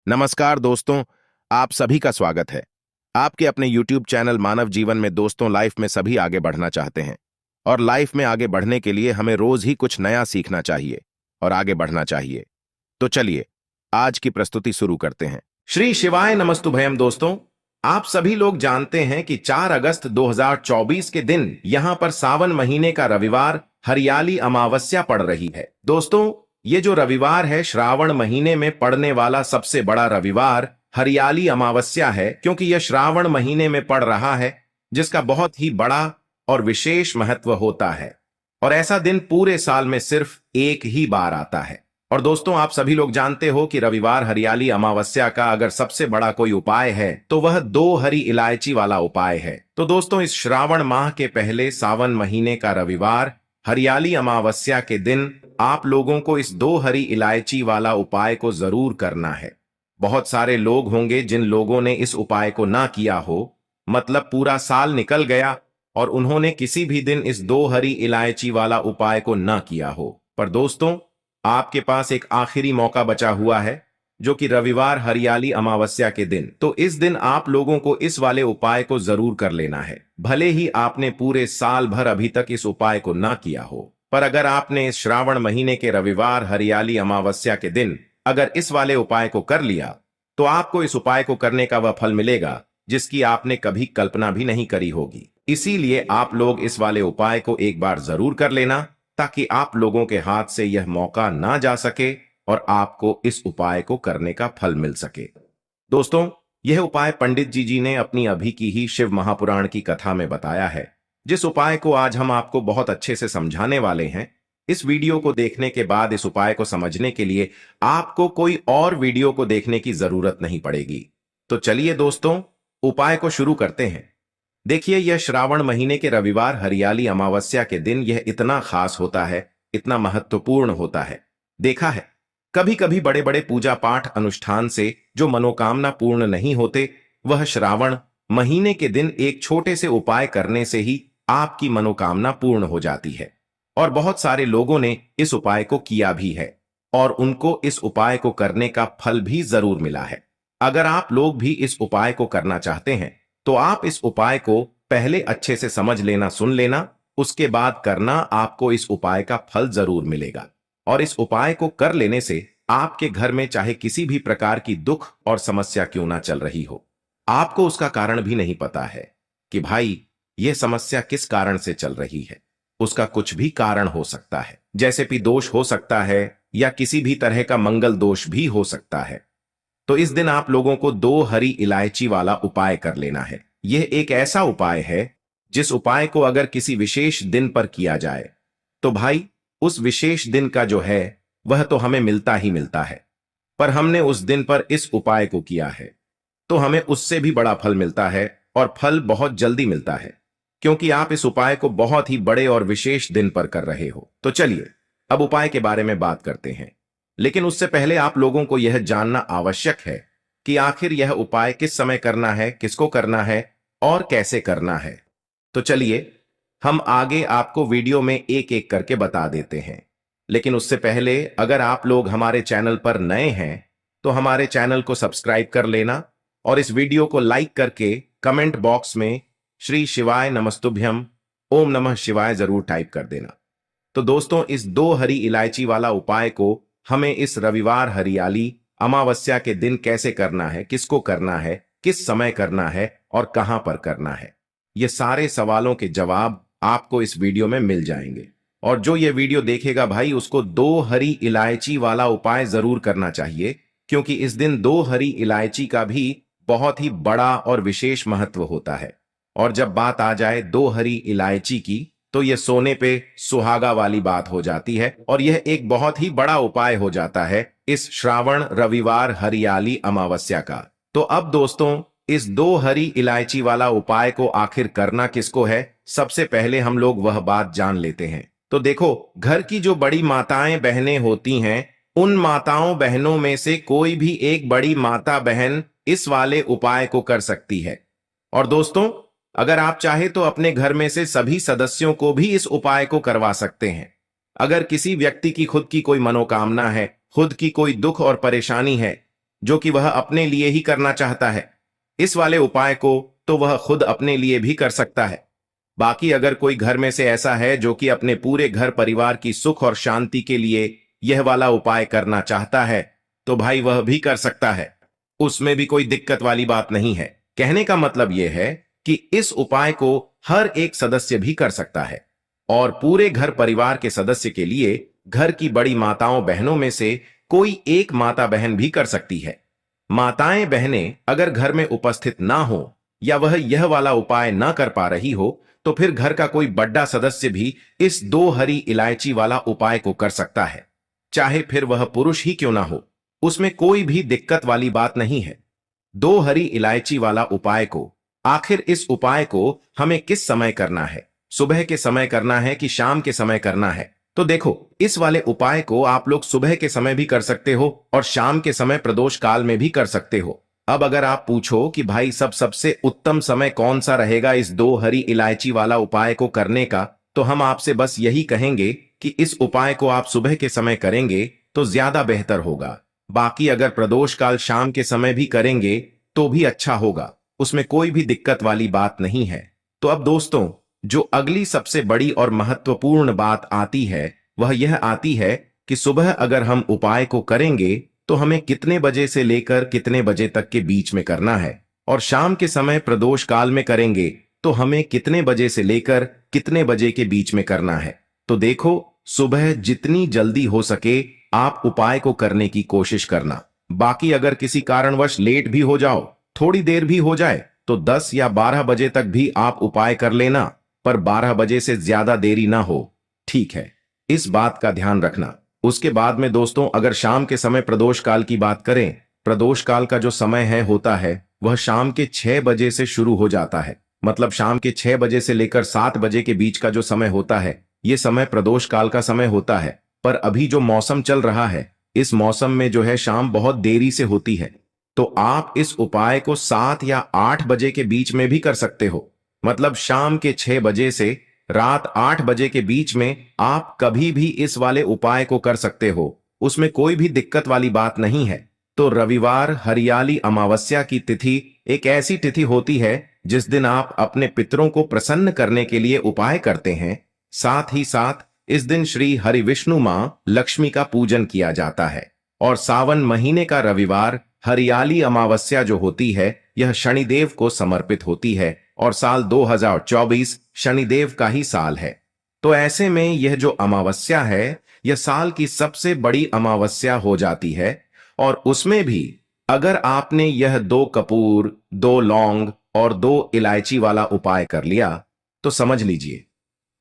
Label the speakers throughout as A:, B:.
A: नमस्कार दोस्तों, आप सभी का स्वागत है। आपके अपने YouTube चैनल मानव जीवन में दोस्तों, लाइफ में सभी आगे बढ़ना चाहते हैं और लाइफ में आगे बढ़ने के लिए हमें रोज ही कुछ नया सीखना चाहिए और आगे बढ़ना चाहिए। तो चलिए आज की प्रस्तुति शुरू करते हैं। श्री शिवाय नमस्तुभयम। दोस्तों, आप सभी लोग जानते हैं कि 4 अगस्त 2024 के दिन यहां पर सावन महीने का रविवार हरियाली अमावस्या पड़ रही है। दोस्तों, ये जो रविवार है श्रावण महीने में पड़ने वाला सबसे बड़ा रविवार हरियाली अमावस्या है, क्योंकि यह श्रावण महीने में पड़ रहा है, जिसका बहुत ही बड़ा और विशेष महत्व होता है। और ऐसा दिन पूरे साल में सिर्फ एक ही बार आता है। और दोस्तों, आप सभी लोग जानते हो कि रविवार हरियाली अमावस्या का अगर सबसे बड़ा कोई उपाय है तो वह 2 हरी इलायची वाला उपाय है। तो दोस्तों, इस श्रावण माह के पहले सावन महीने का रविवार हरियाली अमावस्या के दिन आप लोगों को इस 2 हरी इलायची वाला उपाय को जरूर करना है। बहुत सारे लोग होंगे जिन लोगों ने इस उपाय को ना किया हो, मतलब पूरा साल निकल गया और उन्होंने किसी भी दिन इस 2 हरी इलायची वाला उपाय को ना किया हो। पर दोस्तों, आपके पास एक आखिरी मौका बचा हुआ है, जो कि रविवार हरियाली अमावस्या के दिन। तो इस दिन आप लोगों को इस वाले उपाय को जरूर कर लेना है, भले ही आपने पूरे साल भर अभी तक इस उपाय को ना किया हो। पर अगर आपने इस श्रावण महीने के रविवार हरियाली अमावस्या के दिन अगर इस वाले उपाय को कर लिया, तो आपको इस उपाय को करने का वह फल मिलेगा जिसकी आपने कभी कल्पना भी नहीं करी होगी। इसीलिए आप लोग इस वाले उपाय को एक बार जरूर कर लेना, ताकि आप लोगों के हाथ से यह मौका ना जा सके और आपको इस उपाय को करने का फल मिल सके। दोस्तों, यह उपाय पंडित जी ने अपनी अभी की ही शिव महापुराण की कथा में बताया है, जिस उपाय को आज हम आपको बहुत अच्छे से समझाने वाले हैं। इस वीडियो को देखने के बाद इस उपाय को समझने के लिए आपको कोई और वीडियो को देखने की जरूरत नहीं पड़ेगी। तो चलिए दोस्तों, उपाय को शुरू करते हैं। देखिए, यह श्रावण महीने के रविवार हरियाली अमावस्या के दिन यह इतना खास होता है, इतना महत्वपूर्ण होता है। देखा है, कभी कभी बड़े बड़े पूजा पाठ अनुष्ठान से जो मनोकामना पूर्ण नहीं होते, वह श्रावण महीने के दिन एक छोटे से उपाय करने से ही आपकी मनोकामना पूर्ण हो जाती है। और बहुत सारे लोगों ने इस उपाय को किया भी है और उनको इस उपाय को करने का फल भी जरूर मिला है। अगर आप लोग भी इस उपाय को करना चाहते हैं तो आप इस उपाय को पहले अच्छे से समझ लेना, सुन लेना, उसके बाद करना। आपको इस उपाय का फल जरूर मिलेगा। और इस उपाय को कर लेने से आपके घर में चाहे किसी भी प्रकार की दुख और समस्या क्यों ना चल रही हो, आपको उसका कारण भी नहीं पता है कि भाई यह समस्या किस कारण से चल रही है। उसका कुछ भी कारण हो सकता है, जैसे भी दोष हो सकता है या किसी भी तरह का मंगल दोष भी हो सकता है। तो इस दिन आप लोगों को 2 हरी इलायची वाला उपाय कर लेना है। यह एक ऐसा उपाय है जिस उपाय को अगर किसी विशेष दिन पर किया जाए तो भाई उस विशेष दिन का जो है वह तो हमें मिलता ही मिलता है। पर हमने उस दिन पर इस उपाय को किया है तो हमें उससे भी बड़ा फल मिलता है, और फल बहुत जल्दी मिलता है, क्योंकि आप इस उपाय को बहुत ही बड़े और विशेष दिन पर कर रहे हो। तो चलिए अब उपाय के बारे में बात करते हैं। लेकिन उससे पहले आप लोगों को यह जानना आवश्यक है कि आखिर यह उपाय किस समय करना है, किसको करना है और कैसे करना है। तो चलिए हम आगे आपको वीडियो में एक एक करके बता देते हैं। लेकिन उससे पहले अगर आप लोग हमारे चैनल पर नए हैं तो हमारे चैनल को सब्सक्राइब कर लेना और इस वीडियो को लाइक करके कमेंट बॉक्स में श्री शिवाय नमस्तुभ्यम, ओम नमः शिवाय जरूर टाइप कर देना। तो दोस्तों, इस 2 हरी इलायची वाला उपाय को हमें इस रविवार हरियाली अमावस्या के दिन कैसे करना है, किसको करना है, किस समय करना है और कहां पर करना है, ये सारे सवालों के जवाब आपको इस वीडियो में मिल जाएंगे। और जो ये वीडियो देखेगा भाई, उसको 2 हरी इलायची वाला उपाय जरूर करना चाहिए, क्योंकि इस दिन 2 हरी इलायची का भी बहुत ही बड़ा और विशेष महत्व होता है। और जब बात आ जाए 2 हरी इलायची की, तो यह सोने पे सुहागा वाली बात हो जाती है और यह एक बहुत ही बड़ा उपाय हो जाता है इस श्रावण रविवार हरियाली अमावस्या का। तो अब दोस्तों, इस 2 हरी इलायची वाला उपाय को आखिर करना किसको है, सबसे पहले हम लोग वह बात जान लेते हैं। तो देखो, घर की जो बड़ी माताएं बहनें होती हैं, उन माताओं बहनों में से कोई भी एक बड़ी माता बहन इस वाले उपाय को कर सकती है। और दोस्तों, अगर आप चाहे तो अपने घर में से सभी सदस्यों को भी इस उपाय को करवा सकते हैं। अगर किसी व्यक्ति की खुद की कोई मनोकामना है, खुद की कोई दुख और परेशानी है, जो कि वह अपने लिए ही करना चाहता है। इस वाले उपाय को तो वह खुद अपने लिए भी कर सकता है। बाकी अगर कोई घर में से ऐसा है जो कि अपने पूरे घर परिवार की सुख और शांति के लिए यह वाला उपाय करना चाहता है, तो भाई वह भी कर सकता है। उसमें भी कोई दिक्कत वाली बात नहीं है। कहने का मतलब यह है कि इस उपाय को हर एक सदस्य भी कर सकता है, और पूरे घर परिवार के सदस्य के लिए घर की बड़ी माताओं बहनों में से कोई एक माता बहन भी कर सकती है। माताएं बहनें अगर घर में उपस्थित ना हो या वह यह वाला उपाय ना कर पा रही हो, तो फिर घर का कोई बड़ा सदस्य भी इस 2 हरी इलायची वाला उपाय को कर सकता है, चाहे फिर वह पुरुष ही क्यों ना हो। उसमें कोई भी दिक्कत वाली बात नहीं है। 2 हरी इलायची वाला उपाय को, आखिर इस उपाय को हमें किस समय करना है? सुबह के समय करना है कि शाम के समय करना है? तो देखो, इस वाले उपाय को आप लोग सुबह के समय भी कर सकते हो और शाम के समय प्रदोष काल में भी कर सकते हो। अब अगर आप पूछो कि भाई सबसे उत्तम समय कौन सा रहेगा इस 2 हरी इलायची वाला उपाय को करने का, तो हम आपसे बस यही कहेंगे कि इस उपाय को आप सुबह के समय करेंगे तो ज्यादा बेहतर होगा। बाकी अगर प्रदोष काल शाम के समय भी करेंगे तो भी अच्छा होगा, उसमें कोई भी दिक्कत वाली बात नहीं है। तो अब दोस्तों, जो अगली सबसे बड़ी और महत्वपूर्ण बात आती है वह यह आती है कि सुबह अगर हम उपाय को करेंगे तो हमें कितने बजे से लेकर कितने बजे तक के बीच में करना है, और शाम के समय प्रदोष काल में करेंगे तो हमें कितने बजे से लेकर कितने बजे के बीच में करना है। तो देखो, सुबह जितनी जल्दी हो सके आप उपाय को करने की कोशिश करना। बाकी अगर किसी कारणवश लेट भी हो जाओ, थोड़ी देर भी हो जाए, तो 10 या 12 बजे तक भी आप उपाय कर लेना, पर 12 बजे से ज्यादा देरी ना हो, ठीक है? इस बात का ध्यान रखना। उसके बाद में दोस्तों, अगर शाम के समय प्रदोष काल की बात करें, प्रदोष काल का जो समय है होता है वह शाम के 6 बजे से शुरू हो जाता है। मतलब शाम के 6 बजे से लेकर 7 बजे के बीच का जो समय होता है, यह समय प्रदोष काल का समय होता है। पर अभी जो मौसम चल रहा है, इस मौसम में जो है शाम बहुत देरी से होती है, तो आप इस उपाय को 7 या 8 बजे के बीच में भी कर सकते हो। मतलब शाम के 6 बजे से रात 8 बजे के बीच में आप कभी भी इस वाले उपाय को कर सकते हो, उसमें कोई भी दिक्कत वाली बात नहीं है। तो रविवार हरियाली अमावस्या की तिथि एक ऐसी तिथि होती है जिस दिन आप अपने पितरों को प्रसन्न करने के लिए उपाय करते हैं। साथ ही साथ इस दिन श्री हरि विष्णु मां लक्ष्मी का पूजन किया जाता है। और सावन महीने का रविवार हरियाली अमावस्या जो होती है, यह शनिदेव को समर्पित होती है, और साल 2024 शनिदेव का ही साल है। तो ऐसे में यह जो अमावस्या है, यह साल की सबसे बड़ी अमावस्या हो जाती है। और उसमें भी अगर आपने यह 2 कपूर, 2 लौंग और 2 इलायची वाला उपाय कर लिया, तो समझ लीजिए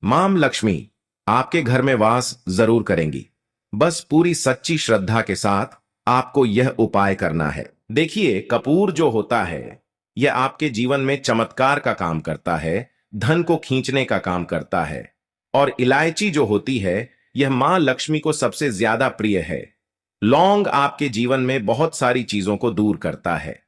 A: मां लक्ष्मी आपके घर में वास जरूर करेंगी। बस पूरी सच्ची श्रद्धा के साथ आपको यह उपाय करना है। देखिए, कपूर जो होता है यह आपके जीवन में चमत्कार का काम करता है, धन को खींचने का काम करता है। और इलायची जो होती है, यह मां लक्ष्मी को सबसे ज्यादा प्रिय है। लौंग आपके जीवन में बहुत सारी चीजों को दूर करता है।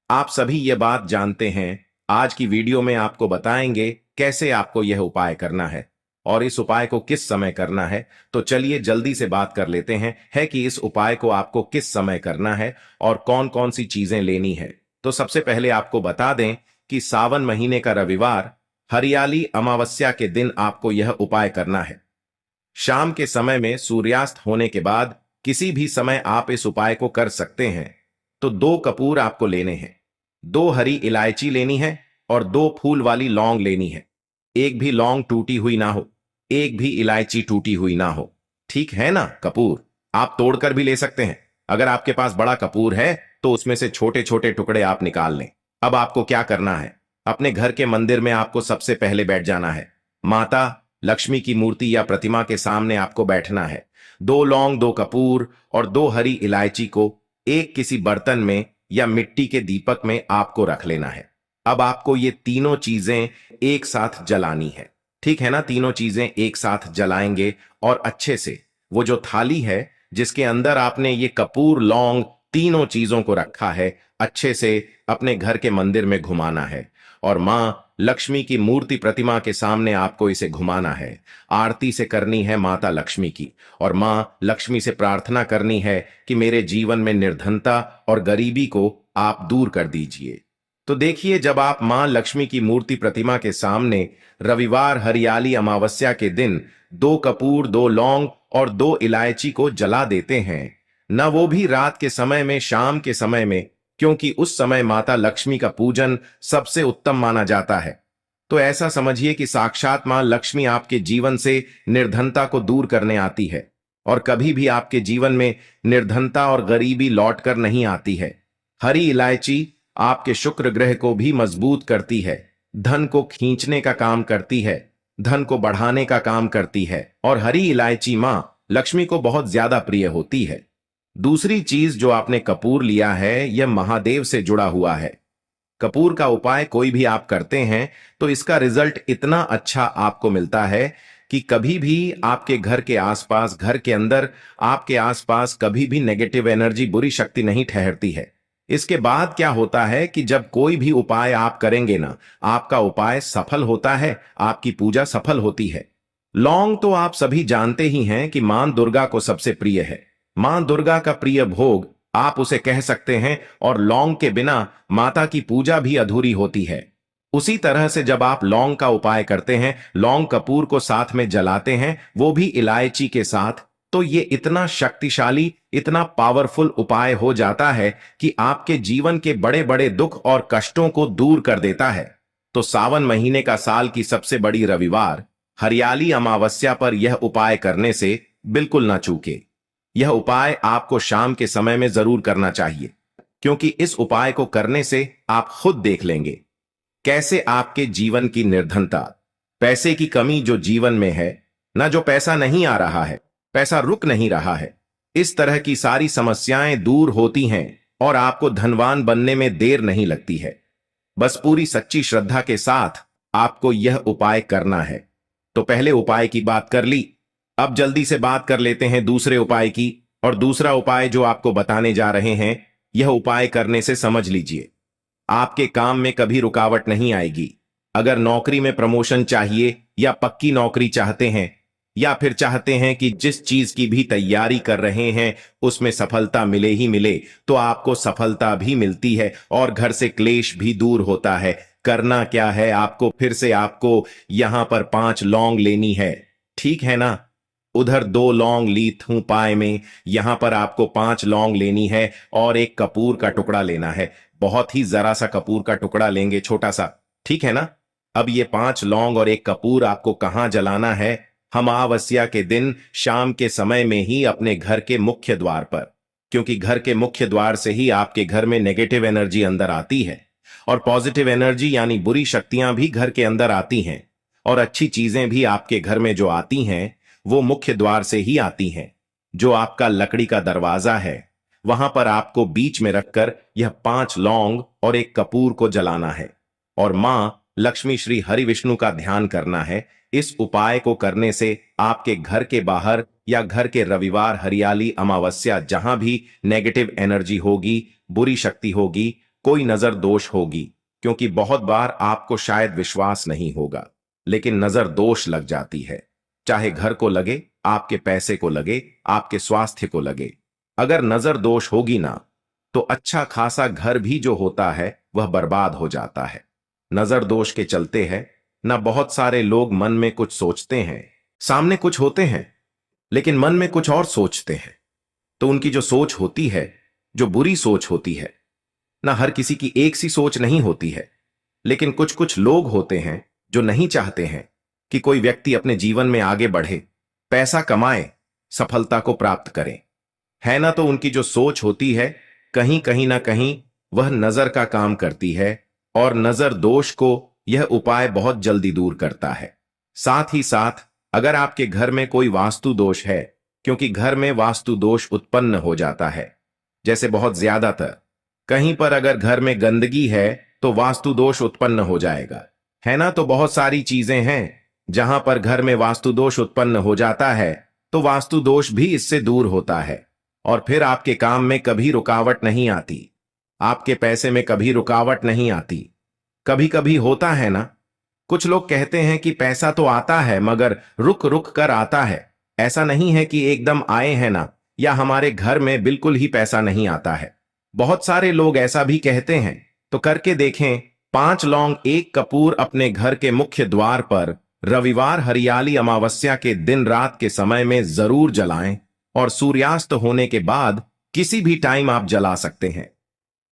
A: आप सभी ये बात जानते हैं। आज की वीडियो में आपको बताएंगे कैसे आपको यह उपाय करना है और इस उपाय को किस समय करना है। तो चलिए जल्दी से बात कर लेते हैं कि इस उपाय को आपको किस समय करना है और कौन कौन सी चीजें लेनी है। तो सबसे पहले आपको बता दें कि सावन महीने का रविवार हरियाली अमावस्या के दिन आपको यह उपाय करना है। शाम के समय में सूर्यास्त होने के बाद किसी भी समय आप इस उपाय को कर सकते हैं। तो 2 कपूर आपको लेने हैं, 2 हरी इलायची लेनी है और 2 फूल वाली लौंग लेनी है। एक भी लौंग टूटी हुई ना हो, एक भी इलायची टूटी हुई ना हो, ठीक है ना? कपूर आप तोड़कर भी ले सकते हैं। अगर आपके पास बड़ा कपूर है तो उसमें से छोटे छोटे टुकड़े आप निकाल लें। अब आपको क्या करना है, अपने घर के मंदिर में आपको सबसे पहले बैठ जाना है। माता लक्ष्मी की मूर्ति या प्रतिमा के सामने आपको बैठना है। 2 लौंग, 2 कपूर और 2 हरी इलायची को एक किसी बर्तन में या मिट्टी के दीपक में आपको रख लेना है। अब आपको ये तीनों चीजें एक साथ जलानी है, ठीक है ना? तीनों चीजें एक साथ जलाएंगे और अच्छे से वो जो थाली है जिसके अंदर आपने ये कपूर, लौंग, तीनों चीजों को रखा है, अच्छे से अपने घर के मंदिर में घुमाना है। और माँ लक्ष्मी की मूर्ति प्रतिमा के सामने आपको इसे घुमाना है। आरती से करनी है माता लक्ष्मी की, और माँ लक्ष्मी से प्रार्थना करनी है कि मेरे जीवन में निर्धनता और गरीबी को आप दूर कर दीजिए। तो देखिए, जब आप मां लक्ष्मी की मूर्ति प्रतिमा के सामने रविवार हरियाली अमावस्या के दिन 2 कपूर, 2 लौंग और 2 इलायची को जला देते हैं, न वो भी रात के समय में, शाम के समय में, क्योंकि उस समय माता लक्ष्मी का पूजन सबसे उत्तम माना जाता है, तो ऐसा समझिए कि साक्षात मां लक्ष्मी आपके जीवन से निर्धनता को दूर करने आती है, और कभी भी आपके जीवन में निर्धनता और गरीबी लौट कर नहीं आती है। हरी इलायची आपके शुक्र ग्रह को भी मजबूत करती है, धन को खींचने का काम करती है, धन को बढ़ाने का काम करती है, और हरी इलायची मां लक्ष्मी को बहुत ज्यादा प्रिय होती है। दूसरी चीज जो आपने कपूर लिया है, यह महादेव से जुड़ा हुआ है। कपूर का उपाय कोई भी आप करते हैं तो इसका रिजल्ट इतना अच्छा आपको मिलता है कि कभी भी आपके घर के आसपास, घर के अंदर, आपके आसपास कभी भी नेगेटिव एनर्जी, बुरी शक्ति नहीं ठहरती है। इसके बाद क्या होता है कि जब कोई भी उपाय आप करेंगे ना, आपका उपाय सफल होता है, आपकी पूजा सफल होती है। लौंग तो आप सभी जानते ही हैं कि मां दुर्गा को सबसे प्रिय है। मां दुर्गा का प्रिय भोग आप उसे कह सकते हैं, और लौंग के बिना माता की पूजा भी अधूरी होती है। उसी तरह से जब आप लौंग का उपाय करते हैं, लौंग कपूर को साथ में जलाते हैं, वो भी इलायची के साथ, तो ये इतना शक्तिशाली, इतना पावरफुल उपाय हो जाता है कि आपके जीवन के बड़े बड़े दुख और कष्टों को दूर कर देता है। तो सावन महीने का साल की सबसे बड़ी रविवार हरियाली अमावस्या पर यह उपाय करने से बिल्कुल ना चूके। यह उपाय आपको शाम के समय में जरूर करना चाहिए, क्योंकि इस उपाय को करने से आप खुद देख लेंगे कैसे आपके जीवन की निर्धनता, पैसे की कमी जो जीवन में है ना, जो पैसा नहीं आ रहा है, पैसा रुक नहीं रहा है, इस तरह की सारी समस्याएं दूर होती हैं और आपको धनवान बनने में देर नहीं लगती है। बस पूरी सच्ची श्रद्धा के साथ आपको यह उपाय करना है। तो पहले उपाय की बात कर ली, अब जल्दी से बात कर लेते हैं दूसरे उपाय की। और दूसरा उपाय जो आपको बताने जा रहे हैं, यह उपाय करने से समझ लीजिए आपके काम में कभी रुकावट नहीं आएगी। अगर नौकरी में प्रमोशन चाहिए, या पक्की नौकरी चाहते हैं, या फिर चाहते हैं कि जिस चीज की भी तैयारी कर रहे हैं उसमें सफलता मिले ही मिले, तो आपको सफलता भी मिलती है और घर से क्लेश भी दूर होता है। करना क्या है आपको, फिर से आपको यहां पर 5 लौंग लेनी है, ठीक है ना। उधर 2 लौंग ली थू पाए में, यहां पर आपको 5 लौंग लेनी है और एक कपूर का टुकड़ा लेना है। बहुत ही जरा सा कपूर का टुकड़ा लेंगे, छोटा सा, ठीक है ना। अब ये 5 लौंग और एक कपूर आपको कहां जलाना है? अमावस्या के दिन शाम के समय में ही अपने घर के मुख्य द्वार पर, क्योंकि घर के मुख्य द्वार से ही आपके घर में नेगेटिव एनर्जी अंदर आती है, और पॉजिटिव एनर्जी यानी बुरी शक्तियां भी घर के अंदर आती हैं, और अच्छी चीजें भी आपके घर में जो आती हैं वो मुख्य द्वार से ही आती हैं। जो आपका लकड़ी का दरवाजा है, वहां पर आपको बीच में रखकर यह 5 लौंग और एक कपूर को जलाना है, और मां लक्ष्मी श्री हरि विष्णु का ध्यान करना है। इस उपाय को करने से आपके घर के बाहर या घर के रविवार हरियाली अमावस्या जहां भी नेगेटिव एनर्जी होगी, बुरी शक्ति होगी, कोई नजर दोष होगी, क्योंकि बहुत बार आपको शायद विश्वास नहीं होगा, लेकिन नजर दोष लग जाती है। चाहे घर को लगे, आपके पैसे को लगे, आपके स्वास्थ्य को लगे, अगर नजर दोष होगी ना, तो अच्छा खासा घर भी जो होता है वह बर्बाद हो जाता है। नजर दोष के चलते है ना, बहुत सारे लोग मन में कुछ सोचते हैं, सामने कुछ होते हैं, लेकिन मन में कुछ और सोचते हैं। तो उनकी जो सोच होती है, जो बुरी सोच होती है ना, हर किसी की एक सी सोच नहीं होती है, लेकिन कुछ कुछ लोग होते हैं जो नहीं चाहते हैं कि कोई व्यक्ति अपने जीवन में आगे बढ़े, पैसा कमाए, सफलता को प्राप्त करे, है ना। तो उनकी जो सोच होती है, कहीं ना कहीं वह नजर का काम करती है, और नजर दोष को यह उपाय बहुत जल्दी दूर करता है। साथ ही साथ अगर आपके घर में कोई वास्तु दोष है, क्योंकि घर में वास्तु दोष उत्पन्न हो जाता है, जैसे बहुत ज्यादातर कहीं पर अगर घर में गंदगी है तो वास्तु दोष उत्पन्न हो जाएगा, है ना। तो बहुत सारी चीजें हैं जहां पर घर में वास्तु दोष उत्पन्न हो जाता है, तो वास्तु दोष भी इससे दूर होता है, और फिर आपके काम में कभी रुकावट नहीं आती, आपके पैसे में कभी रुकावट नहीं आती, कभी कभी होता है ना, कुछ लोग कहते हैं कि पैसा तो आता है मगर रुक रुक कर आता है। ऐसा नहीं है कि एकदम आए हैं ना, या हमारे घर में बिल्कुल ही पैसा नहीं आता है। बहुत सारे लोग ऐसा भी कहते हैं। तो करके देखें, 5 लौंग 1 कपूर अपने घर के मुख्य द्वार पर रविवार हरियाली अमावस्या के दिन रात के समय में जरूर जलाएं, और सूर्यास्त होने के बाद किसी भी टाइम आप जला सकते हैं।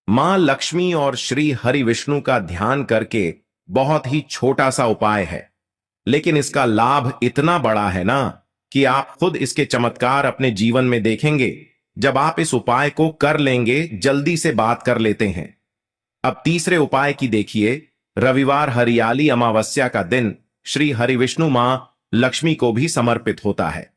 A: मां लक्ष्मी और श्री हरि विष्णु का ध्यान करके बहुत ही छोटा सा उपाय है, लेकिन इसका लाभ इतना बड़ा है ना कि आप खुद इसके चमत्कार अपने जीवन में देखेंगे। जब आप इस उपाय को कर लेंगे, जल्दी से बात कर लेते हैं। अब तीसरे उपाय की देखिए। रविवार हरियाली अमावस्या का दिन श्री हरि विष्णु मां लक्ष्मी को भी समर्पित होता है,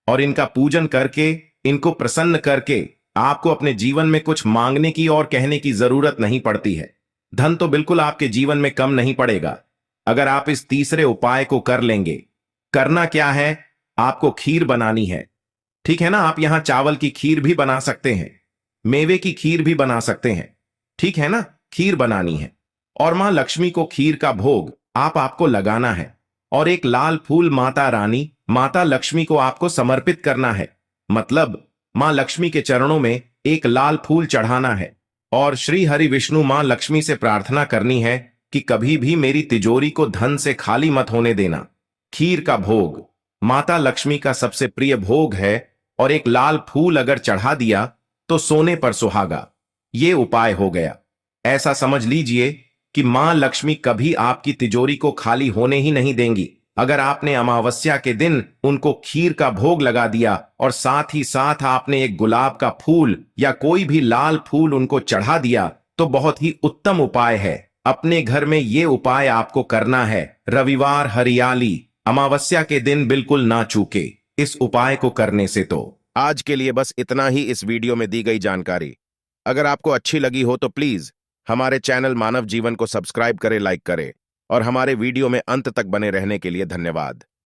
A: और इनका पूजन करके, इनको प्रसन्न करके आपको अपने जीवन में कुछ मांगने की और कहने की जरूरत नहीं पड़ती है। धन तो बिल्कुल आपके जीवन में कम नहीं पड़ेगा अगर आप इस तीसरे उपाय को कर लेंगे। करना क्या है, आपको खीर बनानी है। ठीक है ना, आप यहां चावल की खीर भी बना सकते हैं, मेवे की खीर भी बना सकते हैं। ठीक है ना, खीर बनानी है और मां लक्ष्मी को खीर का भोग आपको लगाना है, और एक लाल फूल माता रानी माता लक्ष्मी को आपको समर्पित करना है। मतलब मां लक्ष्मी के चरणों में एक लाल फूल चढ़ाना है, और श्री हरि विष्णु मां लक्ष्मी से प्रार्थना करनी है कि कभी भी मेरी तिजोरी को धन से खाली मत होने देना। खीर का भोग माता लक्ष्मी का सबसे प्रिय भोग है, और एक लाल फूल अगर चढ़ा दिया तो सोने पर सुहागा। ये उपाय हो गया। ऐसा समझ लीजिए कि मां लक्ष्मी कभी आपकी तिजोरी को खाली होने ही नहीं देंगी अगर आपने अमावस्या के दिन उनको खीर का भोग लगा दिया, और साथ ही साथ आपने एक गुलाब का फूल या कोई भी लाल फूल उनको चढ़ा दिया, तो बहुत ही उत्तम उपाय है। अपने घर में ये उपाय आपको करना है। रविवार हरियाली अमावस्या के दिन बिल्कुल ना चूके इस उपाय को करने से। तो आज के लिए बस इतना ही इस वीडियो में दी गई जानकारी। अगर आपको अच्छी लगी हो तो प्लीज हमारे चैनल मानव जीवन को सब्सक्राइब करें, लाइक करें, और हमारे वीडियो में अंत तक बने रहने के लिए धन्यवाद।